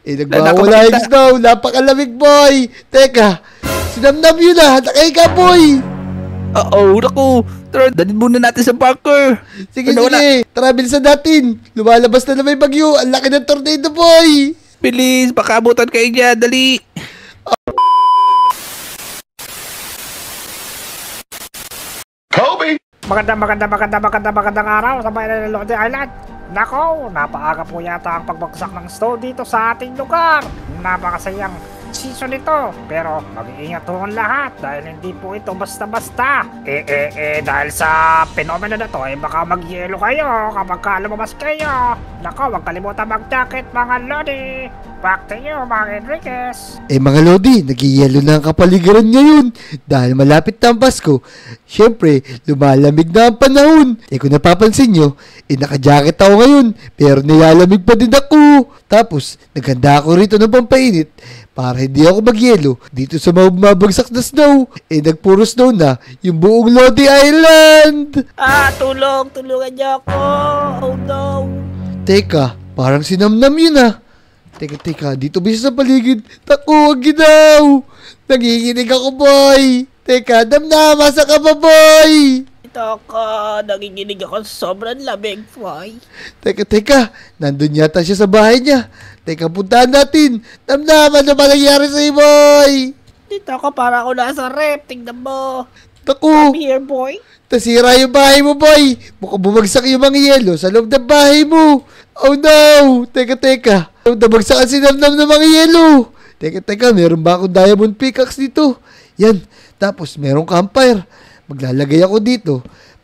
Nagwawala yung snow. Napakalamig, boy. Teka, sinamnam yun nakahiga, boy. Naku. Tara, dalhin muna natin sa bunker. Sige. Tara, bilisan natin. Lumalabas na may bagyo. Ang laki ng tornado, boy. Bilis, baka abutan kayo dyan. Dali. Kobe! Magandang araw sa bayan ng Lodi Island. Nako, napaaga po yata ang pagbagsak ng snow dito sa ating lugar. Napakasayang season ito. Pero mag-iingat po ang lahat dahil hindi po ito basta-basta. Dahil sa fenomena na to, baka mag-yelo kayo kapag lumabas kayo. Nako, huwag kalimutan mag-jacket mga Lodi. Back to you, mga Enriquez. Mga Lodi, nag-yelo na ang kapaligiran ngayon dahil malapit na ang Pasko. Siyempre, lumalamig na ang panahon. Kung napapansin nyo, naka-jacket ako ngayon pero nilalamig pa din ako. Tapos, naghanda ako rito ng pampainit para hindi ako magyelo dito sa mabagsak na snow. Nagpuro snow na yung buong Lodi Island. Tulungan niyo ako. Oh no. Teka, parang sinamnam yun Teka, dito bisa sa paligid. Naku, wag ginaw. Nanginginig ako, boy. Teka, masa ka ba, boy? Ito ako, nanginginig ako sobrang lamig, boy. Teka, nandun yata siya sa bahay niya. Teka, puntahan natin. Ano ba nangyari sa'yo, boy? Dito ako, para ako nasa rep. Tingnan mo. Naku, Come here, boy. nasira yung bahay mo, boy. Mukhang bumagsak yung mga yelo sa loob ng bahay mo. Oh no! Teka. Nabagsakan si Namnam ng mga yelo. Teka, meron ba akong diamond pickaxe dito? Yan. Tapos, merong campfire. Maglalagay ako dito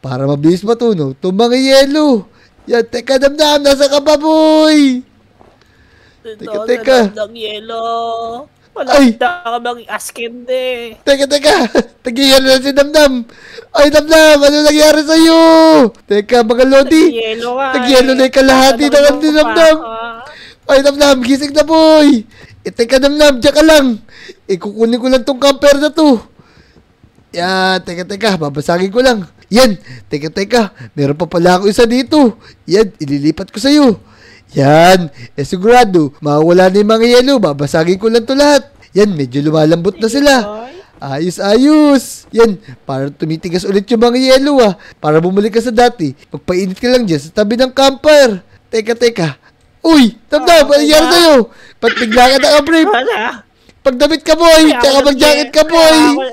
para mabilis matunaw itong mga yelo. Yan, teka, Namnam. Nasa ka ba, boy? Teka. Ng yelo. Wala ka bang askinde. Teka. Tag-yelo na si Namnam. Ay, Namnam, ano nangyari sa'yo? Teka, mga Lodi. Tag-yelo na yung kalahati ng Namnam. Ay, Namnam, gising na, boy. Teka, Namnam, diyan ka lang. Kukunin ko lang tong camper na to. Yan, teka, babasagin ko lang. Yan, teka, meron pa pala ako isa dito. Yan, ililipat ko sa'yo. Yan, sigurado, mawawala na yung mga yelo. Babasagin ko lang to lahat. Yan, medyo lumalambot na sila. Ayos. Yan, para tumitigas ulit yung mga yelo Para bumalik ka sa dati. Magpainit ka lang dyan sa tabi ng campfire. Teka. Uy, Namnam, ano nangyari sa'yo? Ba't bigla ka naka-brief? Pagdamit ka, boy. Tsaka mag-jacket ka, boy.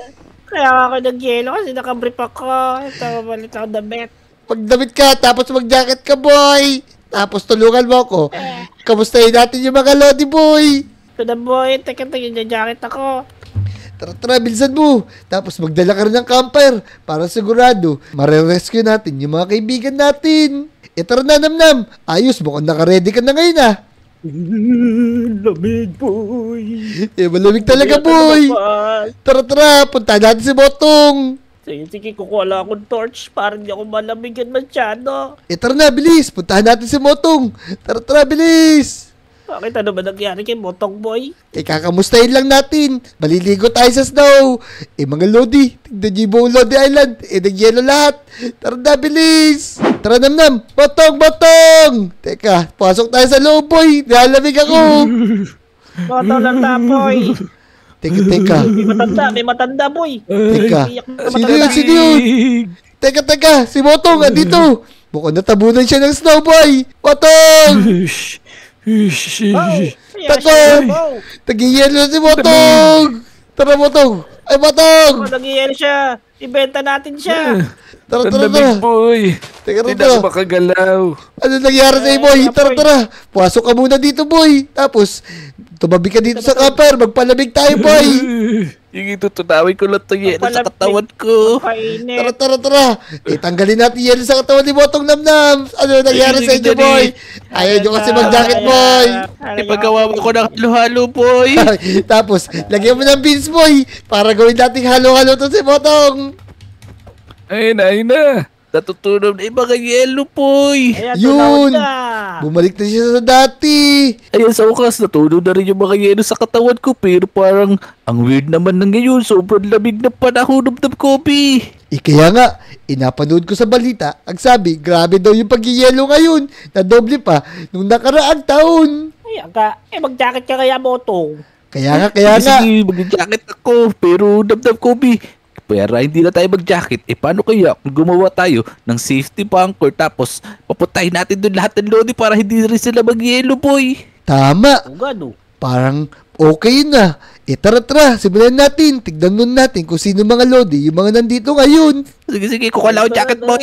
Kaya ako nag-yelo kasi naka-brief ako. Ito, malit ako damit. Pagdamit ka, tapos mag-jacket ka, boy. Tapos tulungan mo ako. Kamustahin natin yung mga Lodi, boy. Ito na, boy. Teka, nag-jacket ako. Tara, bilisan mo. Tapos magdala ka rin ng campfire para sigurado mare-rescue natin yung mga kaibigan natin. Tara na, Namnam. Ayos, mukhang naka-ready ka na ngayon Lamig, boy. Malamig talaga, boy. Tara, punta natin si Botong. Sige, kukuha lang akong torch para hindi ako malamigan masyado. Tara na, bilis. Puntahan natin si Botong. Tara, bilis. Bakit ano ba nangyari kay Botong, boy? Kakamustahin lang natin. Maliligo tayo sa snow. Mga Lodi, tignan niyo yung buong Lodi Island. Nag-yelo lahat. Tara na, bilis. Tara, Namnam. Botong. Teka, pasok tayo sa loob, boy. Nalamig ako. Botong lang na, boy. Teka. May matanda, boy. Teka. Sino yun? Teka. Si Botong, andito. Mukhang natabunan siya ng snow, boy. Botong. Tag-yelo si Botong. Tara, Botong. Ay, Botong. Nag-yelo siya. Ibenta natin siya. Tara. Boy. Teka. Hindi na makagalaw. Ano nangyari sa'yo, boy? Tara. Pasok ka muna dito, boy. Tapos, tumabi ka dito sa camper. Magpalamig tayo, boy. Yung itutunawin ko lang itong yelo sa katawan ko. Tara. Tanggalin natin yelo sa katawan ni Botong, Namnam. Ano nangyari sa inyo, boy? Ayaw nyo kasi mag-jacket, boy. Ipagawa mo ko ng halo-halo, boy. Tapos, lagyan mo ng beans, boy. Para gawin nating halo-halo to si Botong. Ayun na. Natutunog na yung mga yelo, boy. Yun. Bumalik na siya sa dati. Ayan, sa wakas, natunog na rin yung mga yelo sa katawan ko. Pero parang, ang weird naman na ngayon. Sobrang lamig na panahon ng Kobe. Kaya nga, inapanood ko sa balita. Ang sabi, grabe daw yung pag-yelo ngayon. Na doble pa nung nakaraang taon. Kaya ka, mag-jacket ka kaya, Botong. Kaya nga. Sige, mag-jacket ako. Pero damdam ko, Bi. Pero hindi na tayo mag-jacket. Paano kaya kung gumawa tayo ng safety bunker tapos paputahin natin doon lahat ng Lodi para hindi rin sila mag-yellow, boy. Tama. O gano. Parang okay na. Tara, simulan natin. Tignan nun natin kung sino mga Lodi, yung mga nandito ngayon. Sige, kukala ko jacket, boy.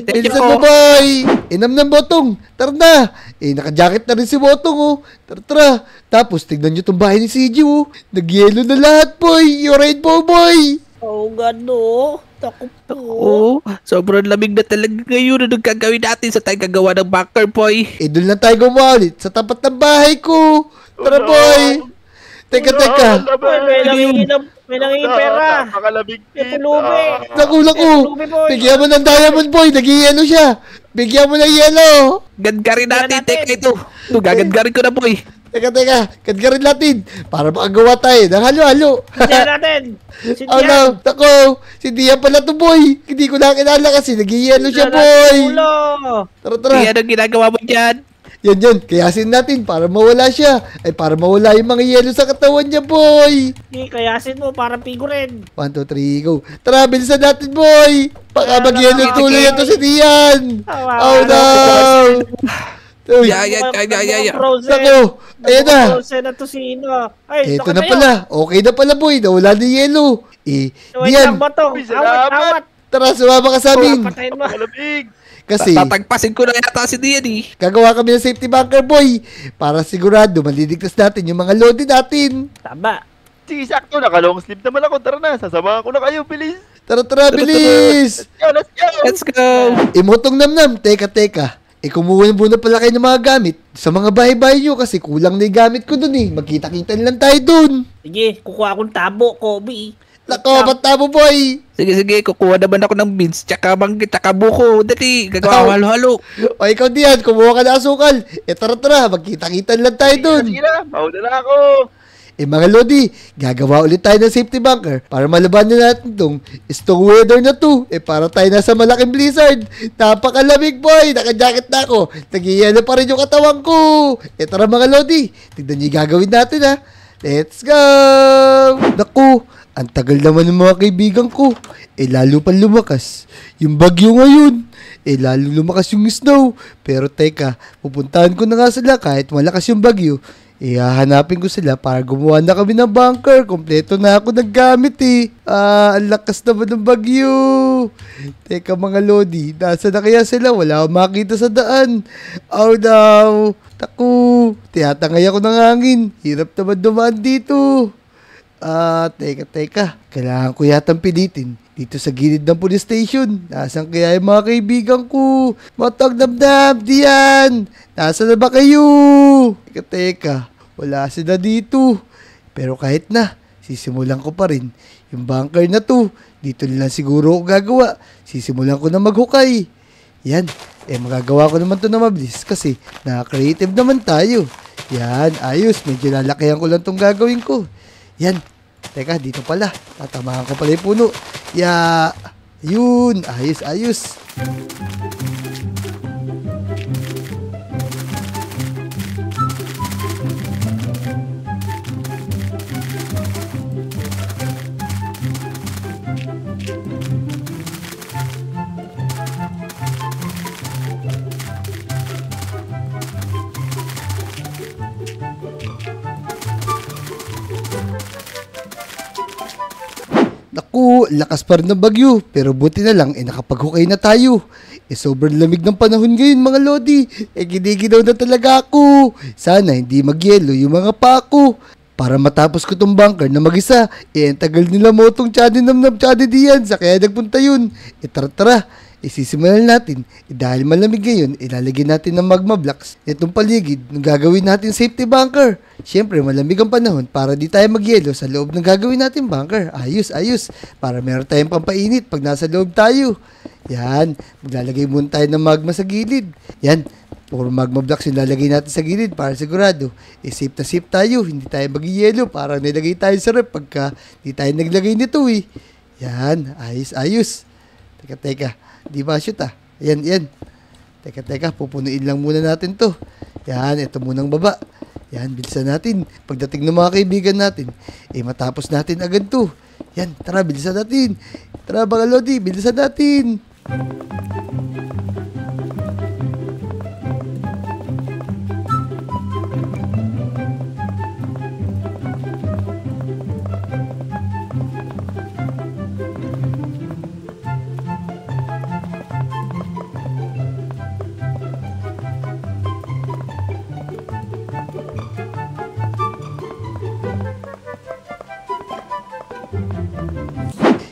Bilisan mo, boy. Inam ng Botong. Tara na. Naka-jacket na rin si Botong, oh. Tara. Tapos, tignan nyo itong bahay ni CG, oh. Nag-yellow na lahat, boy. You're right po, boy. O gano. Tako po. Oo, sobrang lamig na talaga ngayon. Anong gagawin natin sa tayo gagawa ng bunker, boy? Doon lang tayo gumawa ulit sa tapat ng bahay ko. Tara, boy. Teka. May nangingin pera. Napakalamig May pulubi. Nakulang ko. Pulubi, boy. Bigyan mo ng diamond, boy. Nag-yellow siya. Bigyan mo ng yellow. Gadgarin natin. natin. Teka ito. Gagadgarin ko na, boy. Teka. Kadgarin natin. Para makagawa tayo ng halo-halo. Sindihan natin. Oh no, tako. Si Dia pala to, boy. Hindi ko na kilala kasi nag-yellow siya, boy. Tara. Kaya anong ginagawa mo dyan? Yan. Kayasin natin para mawala siya. Ay, para mawala yung mga yellow sa katawan niya, boy. Kayasin mo para figurin. 1, 2, 3, go. Tara, bilisan natin, boy. Baka mag-yellow tuloy ito si Dian. Oh no. Uy, Ya. Nako, ayan na. Frozen na to sino. Ay, Ito na pala. Okay na pala, boy. Nawala na yellow. Dian, Awat. tara, sumama ka sa amin. Patayin mo. Napakalamig. Kasi, Tatagpasin ko na yata si Dian, eh. gagawa kami ng safety bunker, boy. Para sigurado, maliligtas natin yung mga Lodi natin. Tama. Sige, sakto. Naka-long sleeve naman ako. Tara na. Sasamahan ko na kayo. Bilis. Tara, bilis. Let's go. Let's go. Imotong namnam. Teka. Kumuha muna pala kayo ng mga gamit sa mga bahay-bahay nyo kasi kulang na yung gamit ko dun, eh. Magkita-kita lang tayo dun. Sige, kukuha akong tabo, Kobe. Nako, ba't tabo, boy? Sige, kukuha naman ako ng beans, tsaka mangga, tsaka buko. Dali, gagawa halo-halo. O, ikaw diyan, kumuha ka ng asukal. Tara, magkita-kita lang tayo dun. Sige na. Mauna na ako. Mga Lodi, gagawa ulit tayo ng safety bunker para malabanan natin tong weather na to. Para tayo nasa malaking blizzard. Napakalamig, boy. Naka-jacket na ako. Nag-yellow pa rin yung katawan ko. Tara mga Lodi, tignan niyo yung gagawin natin, ha. Let's go! Naku, ang tagal naman ng mga kaibigan ko. Lalo pa lumakas yung bagyo ngayon. Lalo lumakas yung snow. Pero teka, pupuntahan ko na nga sila kahit malakas yung bagyo. Hahanapin ko sila para gumawa na kami ng bunker. Kompleto na ako naggamit, eh. Ang lakas naman ng bagyo. Teka mga Lodi, nasa na kaya sila? Wala akong makita sa daan. Oh no. Taku, tiyatangay ako ng hangin. Hirap naman dumaan dito. Teka. Kailangan ko yatang pilitin dito sa gilid ng police station. Nasaan kaya yung mga kaibigan ko? Matag damdam, Diyan! Nasaan na ba kayo? Teka. Wala sila dito. Pero kahit na, sisimulan ko pa rin yung bunker na to. Dito lang siguro ako gagawa. Sisimulan ko na maghukay. Yan. Magagawa ko naman to na mabilis kasi na-creative naman tayo. Yan. Ayos. Medyo lalakihan ko lang tong gagawin ko. Yan. Teka, dito pala. Tatamahan ko pala yung puno. Yun. Ayos. Naku, lakas pa rin ng bagyo. Pero buti na lang, nakapaghukay na tayo. Sobrang lamig ng panahon ngayon, mga Lodi. Ginigidaw na talaga ako. Sana hindi magyelo yung mga pako. Para matapos ko tong bunker na mag-isa. Ang tagal nila mo tong Chadi Namnam Chadi Diyan. Sa kaya nagpunta yun. Tara. Sisimulan natin. Dahil malamig ngayon, ilalagay natin ng magma blocks itong paligid ng gagawin natin safety bunker. Siyempre, malamig ang panahon para di tayo magyelo sa loob ng gagawin natin bunker. Ayos. Para meron tayong pampainit pag nasa loob tayo. Yan. Maglalagay muna tayo ng magma sa gilid. Yan. Puro magma blocks yung lalagay natin sa gilid para sigurado. Safe na safe tayo. Hindi tayo magyelo. Parang nilagay tayo sa rep pagka di tayo naglagay nito, eh. Yan. Ayos. Teka. Di ba shoot, ah? Yan. Teka. Pupunuin lang muna natin to. Yan. Ito munang baba. Yan, bilisan natin. Pagdating ng mga kaibigan natin, matapos natin agad to. Yan, tara, bilisan natin. Tara, mga Lodi, bilisan natin.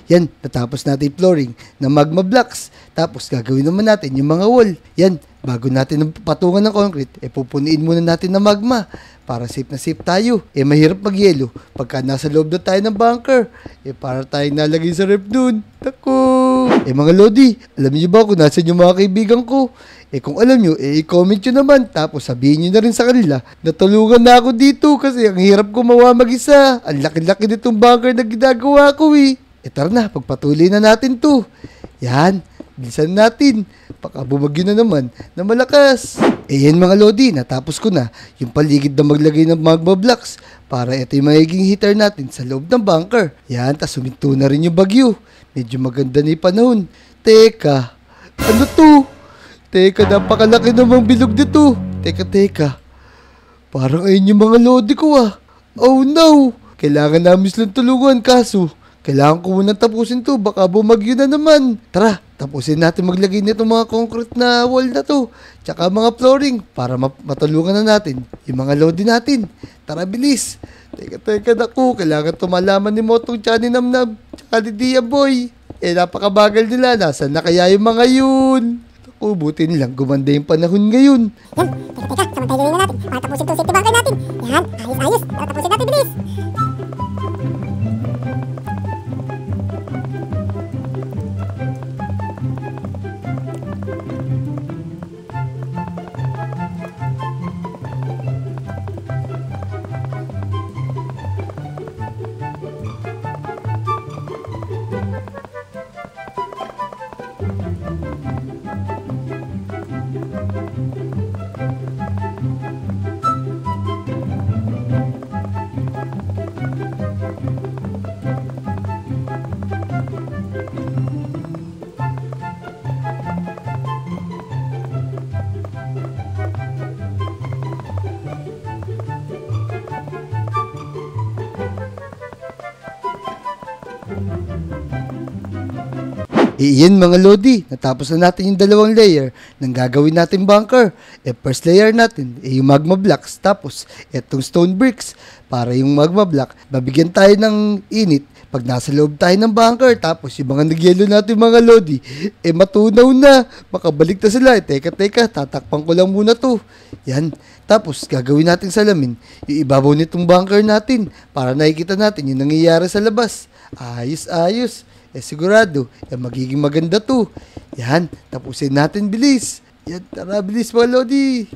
Yan, natapos natin flooring ng magma blocks. Tapos gagawin naman natin yung mga wall. Yan, bago natin patungan ng concrete, pupuniin muna natin ng magma para safe na safe tayo. Mahirap mag-yelo pagka nasa loob na tayo ng bunker. Para tayong nalagay sa ref dun. Tako! Mga Lodi, alam niyo ba kung nasan yung mga kaibigan ko? Kung alam nyo, i-comment nyo naman. Tapos sabihin nyo na rin sa kanila na tulungan na ako dito kasi ang hirap gumawa mag-isa. Ang laki-laki nitong bunker na ginagawa ko tara na, pagpatuloy na natin to. Yan, bilisan natin. Baka bumagyo na naman na malakas. Yan mga Lodi, natapos ko na yung paligid na maglagay ng magma blocks para ito yung magiging heater natin sa loob ng bunker. Yan, tas suminto na rin yung bagyo. Medyo maganda na yung panahon. Teka, ano to? Teka, napakalaki namang bilog dito. Teka. Parang ayun yung mga Lodi ko Oh no! Kailangan namin silang tulungan kaso kailangan ko muna tapusin to, baka bumagyo na naman. Tara, tapusin natin maglagay nito mga concrete na wall na to. Tsaka mga flooring para matulungan na natin yung mga Lodi natin. Tara, bilis. Teka, naku, kailangan tumalaman ni Motong tsaka ni Namnam tsaka ni Dia Boy. Napakabagal nila. Nasaan na kaya yung mga yun? Naku, buti nilang gumanda yung panahon ngayon. Yan, teka, samantay gawin na natin para tapusin to safety bunker natin. Yan, ayos, tara tapusin natin, bilis. Iyan mga Lodi, natapos na natin yung dalawang layer ng gagawin natin bunker. First layer natin, yung magma blocks. Tapos, etong stone bricks. Para yung magma block, mabigyan tayo ng init pag nasa loob tayo ng bunker. Tapos, yung mga nagyelo natin mga Lodi, matunaw na. Makabalik na sila. Teka, tatakpan ko lang muna to. Yan. Tapos, gagawin natin salamin yung ibabaw nitong bunker natin para nakikita natin yung nangyayari sa labas. Ayos. Sigurado, magiging maganda to. Yan, tapusin natin bilis. Yan, tara, bilis mga Lodi.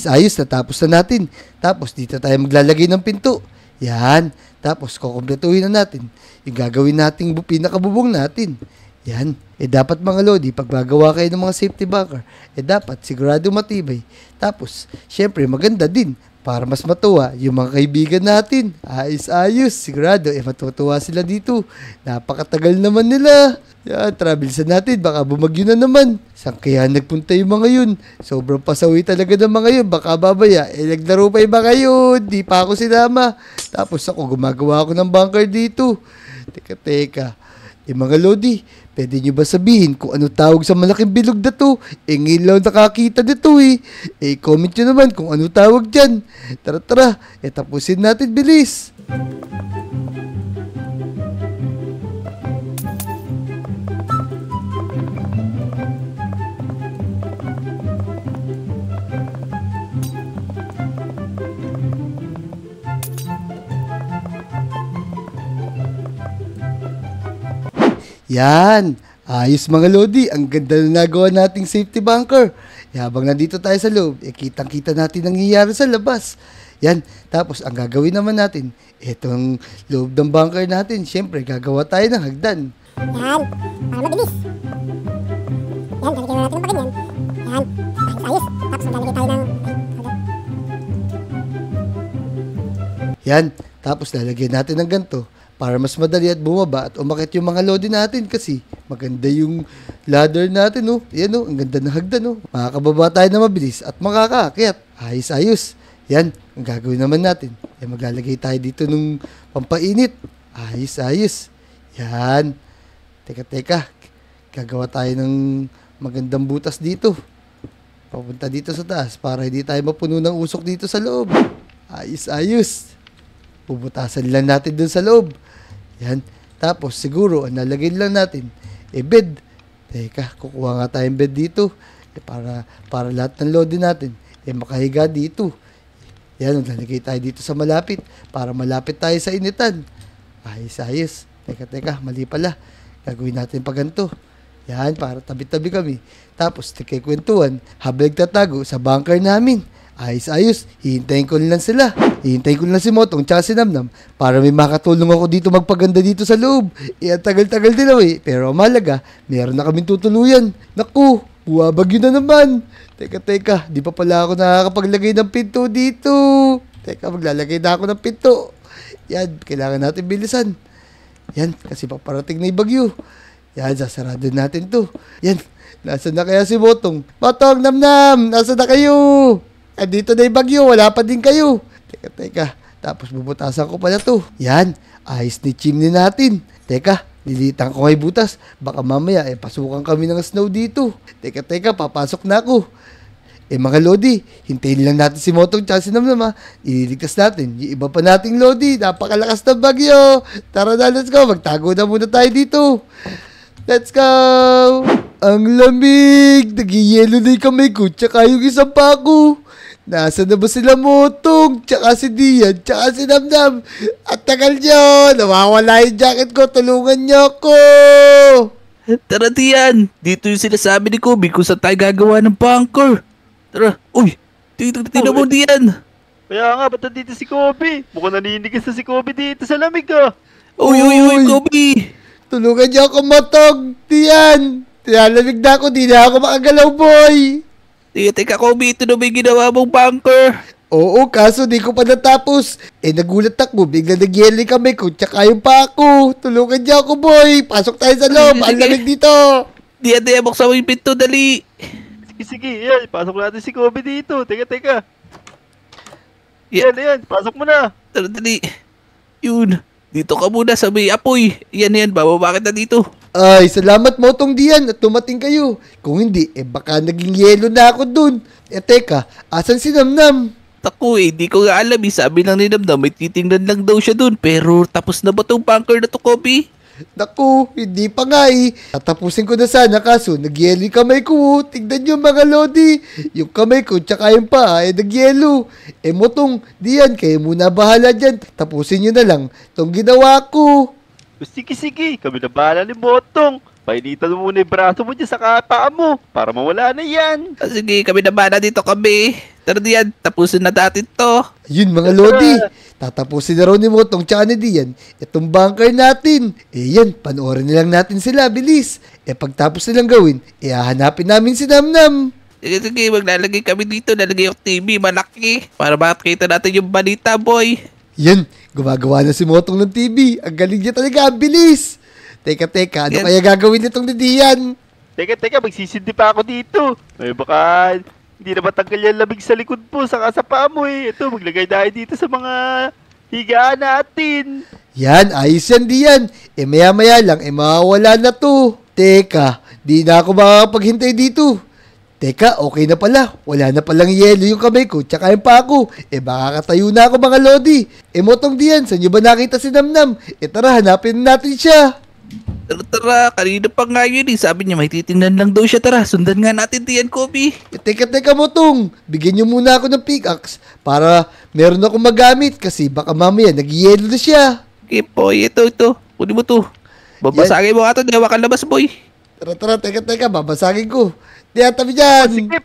Ayos, natapos na natin. Tapos, dito tayo maglalagay ng pinto. Yan, tapos kukumpletuhin na natin yung gagawin nating pinakabubong natin. Yan. Dapat mga Lodi, pag gagawa kayo ng mga safety bunker, dapat sigurado matibay. Tapos, syempre, maganda din para mas matuwa yung mga kaibigan natin. Ayos. Sigurado, matutuwa sila dito. Napakatagal naman nila. Yan, travelsan natin. Baka bumagyo na naman. Saan kaya nagpunta yung mga yun? Sobrang pasawi talaga ng mga yun. Baka babaya, naglaro pa yung mga yun. Di pa ako sinama. Tapos ako, gumagawa ako ng bunker dito. Teka. Mga Lodi, pwede nyo ba sabihin kung ano tawag sa malaking bilog na to? Ngayon lang nakakita nito comment nyo naman kung ano tawag dyan. Tara, tapusin natin bilis. Yan. Ayos mga Lodi. Ang ganda na nagawa nating safety bunker. Habang nandito tayo sa loob, kitang-kita natin ang nangyayari sa labas. Yan. Tapos, ang gagawin naman natin, itong loob ng bunker natin, syempre, gagawa tayo ng hagdan. Yan, para mabilis. Yan, lalagyan na natin ng paganyan. Yan, ayos-ayos. Tapos maglalagay tayo ng... Yan, tapos lalagyan natin ng ganito para mas madali at bumaba at umakit yung mga lodi natin kasi maganda yung ladder natin, no? Yan, no? Ang ganda ng hagdan, no? Makakababa tayo na mabilis at makakaakyat. Ayos-ayos. Yan, ang gagawin naman natin. Yan, maglalagay tayo dito ng pampainit. Ayos-ayos. Yan. Teka. Gagawa tayo ng magandang butas dito. Papunta dito sa taas para hindi tayo mapuno ng usok dito sa loob. Ayos-ayos. Puputasan lang natin dun sa loob. Yan. Tapos siguro, ang nalagay lang natin, bed. Teka, kukuha nga tayong bed dito. Para lahat ng lodi natin, makahiga dito. Yan, lalagay tayo dito sa malapit para malapit tayo sa initan. Ayos. Teka, mali pala. Gagawin natin pa ganito. Yan, para tabi-tabi kami. Tapos, kwentuhan, habang nagtatago sa bunker namin. Ayos. Hihintayin ko lang sila. Hihintayin ko lang si Motong tsaka si Namnam para may makatulong ako dito magpaganda dito sa loob. Ang tagal-tagal din ako pero mahalaga, meron na kaming tutuluyan. Naku, buwabagyo na naman. Teka, di pa pala ako nakakapaglagay ng pinto dito. Teka, maglalagay na ako ng pinto. Yan, kailangan natin bilisan. Yan, kasi paparating na yung bagyo. Yan, sasarado natin to. Yan, nasa na kaya si Motong? Motong, Namnam, nasa na kayo? Dito na yung bagyo, wala pa din kayo. Teka. Tapos bubutasan ko pala to. Yan, ayos ni chimney natin. Teka, lilitan ko ngay butas. Baka mamaya, pasukan kami ng snow dito. Teka, papasok na ako. Mga lodi, hintayin lang natin si Motong tsaka si Namnam, ha. Ililigtas natin. Yung iba pa nating lodi, napakalakas ng bagyo. Tara na, let's go. Magtago na muna tayo dito. Let's go! Ang lamig! Nag-yelo na yung kamay ko, tsaka yung isang pa ako. Nasaan na ba sila Motong, tsaka si Dian, tsaka si Namnam? At tagal nyo! Nawawala yung jacket ko, tulungan nyo ako! Tara Dian, dito yung sinasabi ni Kobe kung saan tayo gagawa ng bunker. Tara, uy, tingnan mo Dian. Kaya nga, ba't nandito si Kobe? Mukhang naninigas na si Kobe dito sa lamig, ah. Uy, Kobe. Tulungan nyo ako Motong, Dian! Tinalamig na ako, di na ako makagalaw boy! Teka Kobe, ito na may ginawa mong bunker. Oo, kaso di ko pa natapos. Nagulat ako, bigla nag-yelo yung kamay ko, tsaka yung pa ako. Tulungan niyo ako, boy. Pasok tayo sa loob. Ang lamig dito. Diyan, buksan mo yung pinto, dali. Sige. Yan, pasok natin si Kobe dito. Teka. Yan. Pasok mo na. Tara, dali. Yun. Dito ka muna sa may apoy. Yan. Bababa kita dito. Ay, salamat Motong Dian at tumating kayo. Kung hindi, baka naging yelo na ako dun. Teka, asan si Namnam? Taku, di ko nga alam. Sabi lang ni Namnam, may titingnan lang daw siya dun. Pero tapos na ba tong bunker na to, Kobe? Naku, hindi pa nga Tatapusin ko na sana kaso nagyelo yung kamay ko. Tignan nyo mga lodi. Yung kamay ko tsaka yung paa nagyelo. Motong Dian, kayo muna bahala dyan. Tapusin nyo na lang itong ginawa ko. Sige. Kami na bahala ni Motong. Painitan mo muna yung braso mo dyan sa kapaa mo para mawala na yan. Sige, kami na bala dito kami. Tara Dian, tapusin na natin to. Ayun mga lodi. Tatapusin na raw ni Motong tsaka ni Dian itong bunker natin. Yan, panoorin na lang natin sila, bilis. Pagtapos nilang gawin, hahanapin namin si Namnam. Sige, maglalagay kami dito. Lalagay yung TV, malaki. Para makakita natin yung balita, boy. Yan, gumagawa na si Motong ng TV. Ang galing niya talaga, ang bilis. Teka, ano kaya gagawin nitong ni Dian? Teka, magsisindi pa ako dito. Baka hindi na matanggal yung lamig sa likod po, saka sa paa mo Ito, maglagay tayo dito sa mga higaan natin. Yan, ayos yan Dian. Maya-maya lang, mawawala na to. Teka, di na ako makakapaghintay dito. Teka, okay na pala. Wala na palang yelo yung kamay ko, tsaka yung paa ko. Baka katayo na ako mga lodi. Motong Dian, saan nyo ba nakita si Namnam? Tara, hanapin natin siya. Tara, kanina pa nga yun Sabi niya may titingnan lang daw siya. Tara, sundan nga natin Dian, Kobe. Teka Motong. Bigyan nyo muna ako ng pickaxe para meron akong magamit kasi baka mamaya nag-yelo na siya. Okay, boy. Ito. Kunin mo to. Babasagin mo ka to. Diyawa ka labas, boy. Tara, teka, babasagin ko. Diyan, tabi dyan. Sikip.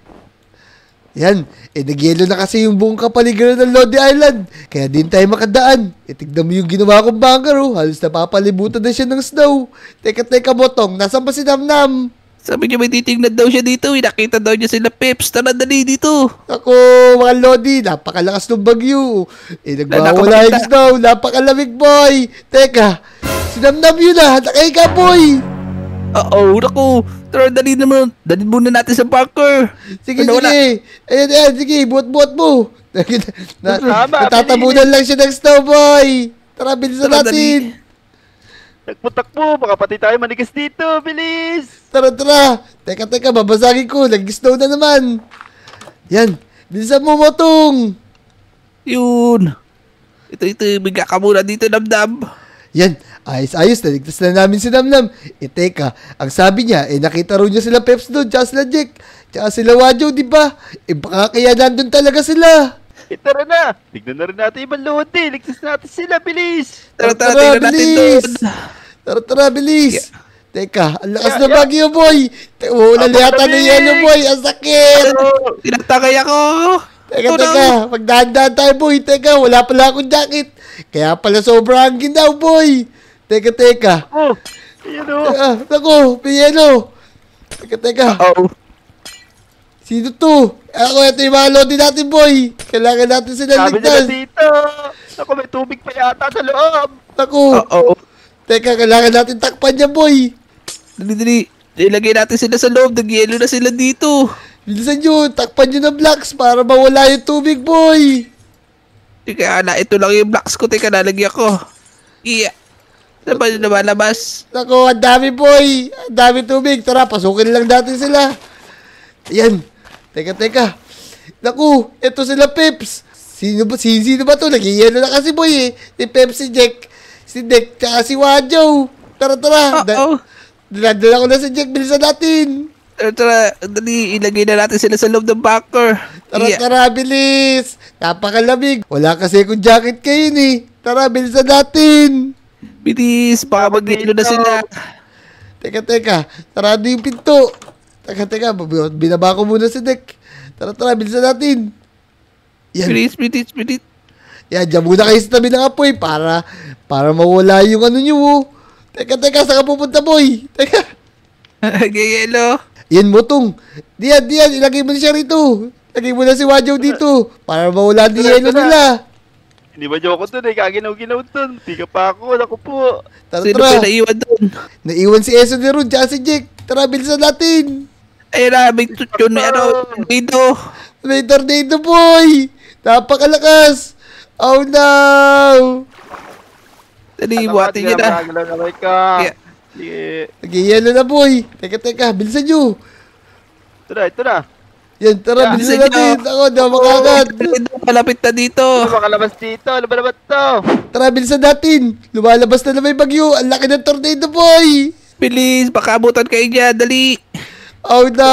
Yan, nagyelo na kasi yung buong kapaligiran ng Lodi Island. Kaya din tayo makadaan. Tignan mo yung ginawa kong bunker, oh. Halos napapalibutan na siya ng snow. Teka, Botong, nasaan ba si Namnam? Sabi niya may titingnan daw siya dito. Nakita daw niya sila Peps. Tara, dali dito. Ako, mga Lodi, napakalakas ng bagyo. Nagwawala yung snow. Napakalamig, boy. Teka, si Namnam yun ah. Nakay ka, boy. Oo, naku. Tara, dali naman. Dali muna natin sa bunker. Sige. Wala. Ayan, sige, buot-buot mo. Tama, Natatabunan lang siya ng snow, boy. Tara, bilisan natin. Takbo, baka pati tayo manigas dito. Bilis! Tara. Teka, babasagin ko. Nag-snow na naman. Yan, bilisan mo, Motong. Yun. Ito. Bigla ka muna dito, Namnam. Yan, ayos, naligtas na namin si Namnam. Teka, ang sabi niya, nakita rin niya sila Peps doon, tsaka sila Jack, tsaka sila Wajo, di ba? Baka kaya nandun talaga sila. Tara na! Tignan na rin natin ibang Lodi. Ligtas natin sila, bilis! Tara, tingnan natin doon. Tara, bilis. Teka, ang lakas na bagyo, boy. Wala yata na yelo, boy. Ang sakit. Tinatangay ako. Teka, magdahan-dahan tayo, boy. Teka, wala pala akong jacket. Kaya pala sobrang ginaw, boy. Teka. Oh, yun o. Naku, piyelo. Teka. Oo. Sino to? Ako, ito yung mga Lodi natin, boy. Kailangan natin sila Sabi nila ligtas. dito. Ako, may tubig pa yata sa loob. Naku. Oo. Teka, kailangan natin takpan niya, boy. Dali. Ilagay natin sila sa loob. Nag-yelo na sila dito. Bilisan nyo, takpan nyo ng blocks para mawala yung tubig, boy. Teka, ito lang yung blocks ko. Teka, nalagyan ko. Iya. Saan ba yung lumalabas? Naku, ang dami, boy. Ang dami tubig. Tara, pasukin lang natin sila. Ayan. Teka. Naku, ito sila Peps. Sino ba to? Nag-yelo na kasi, boy, eh. Si Peps, si Jack, si Dick, tsaka si Wajo. Tara. Oo. Dinadala ko na si Jack. Bilisan natin. Tara, dali. Ilagay na natin sila sa loob ng bunker. Iya. Tara, bilis. Napakalamig. Wala kasi akong jacket kayo, eh. Tara, bilisan natin. Bilis. Baka mag-yelo na sila. Teka. Sarado yung pinto. Teka. Binaba ko muna si Dick. Tara, bilisan natin. Yan. Bilis. Yan, dyan muna kayo sa tabi ng apoy para mawala yung ano nyo, oh. Teka, saan ka pupunta, boy? Teka. Gayelo. Yan, Motong. Diyan, ilagay mo na siya rito. Ilagay mo na si Wajo dito para mawala yung yelo nila. Hindi ba joke dun eh? Kaginaw-ginaw dun. Tika pa ako. Naku po. Sino pa naiwan doon? Naiwan si Eso ni Ron, tsaka si Jack. Tara, bilisan natin. Ayun na, may tutyon na dito. May tornado, boy. Napakalakas. Oh, no. Dali, buhatin niya na. Nagagalaw ka. Yeah. Sige. Nag-yelo na, boy. Teka, bilisan nyo. Ito na. Yan, tara, bilisan natin. Ako, di ako makagat. Malapit na dito. Ano makalabas dito? Ano ba naman to? Tara, bilisan natin. Lumalabas na may bagyo. Ang laki ng tornado, boy. Bilis, baka abutan kayo dyan. Dali. Oh, no.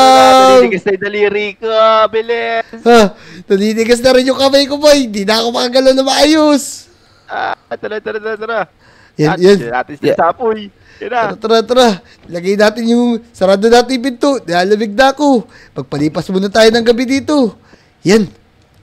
Naninigas na yung daliri ko. Bilis. Ha, naninigas na rin yung kamay ko, boy. Di na ako makagalaw na maayos. Tara. Yan. Natin sa sapoy. Yan na. Tara. Lagay natin yung, sarado natin yung pinto. Nilalamig na ako. Pagpalipas muna tayo ng gabi dito. Yan.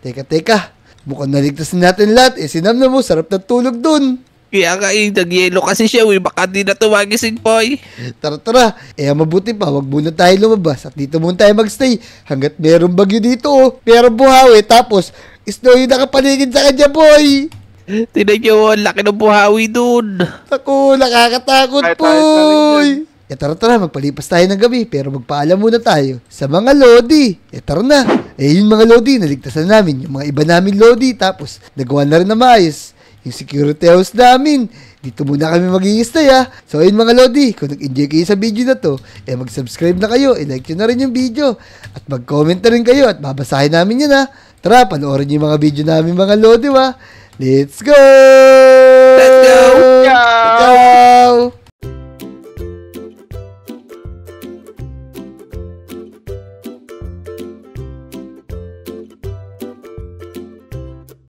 Teka. Mukhang naligtas na natin lahat. Sinamnam mo, sarap na tulog dun. Kaya nga nag-yelo kasi siya. Baka di na tumagising, boy. Tara. Mabuti pa, wag muna tayo lumabas. At dito muna tayo magstay. Hanggat merong bagyo dito, oh. Merong buhawi. Tapos, snow yung nakapaligid sa kanya, boy. Tignan nyo, ang laki ng buhawi dun. Ako, nakakatakot, boy. Tara, magpalipas tayo ng gabi. Pero magpaalam muna tayo sa mga Lodi. Tara na. Yung mga Lodi, naligtasan namin. Yung mga iba namin Lodi. Tapos, nagawa na rin na maayos yung security house namin. Dito muna kami mag-i-stay, ha. So, ayun mga Lodi, kung nag-enjoy kayo sa video na to, mag-subscribe na kayo, like nyo na rin yung video, at mag-comment na rin kayo, at babasahin namin yun, ha. Tara, panoorin nyo yung mga video namin mga Lodi, ha. Let's go! Let's go!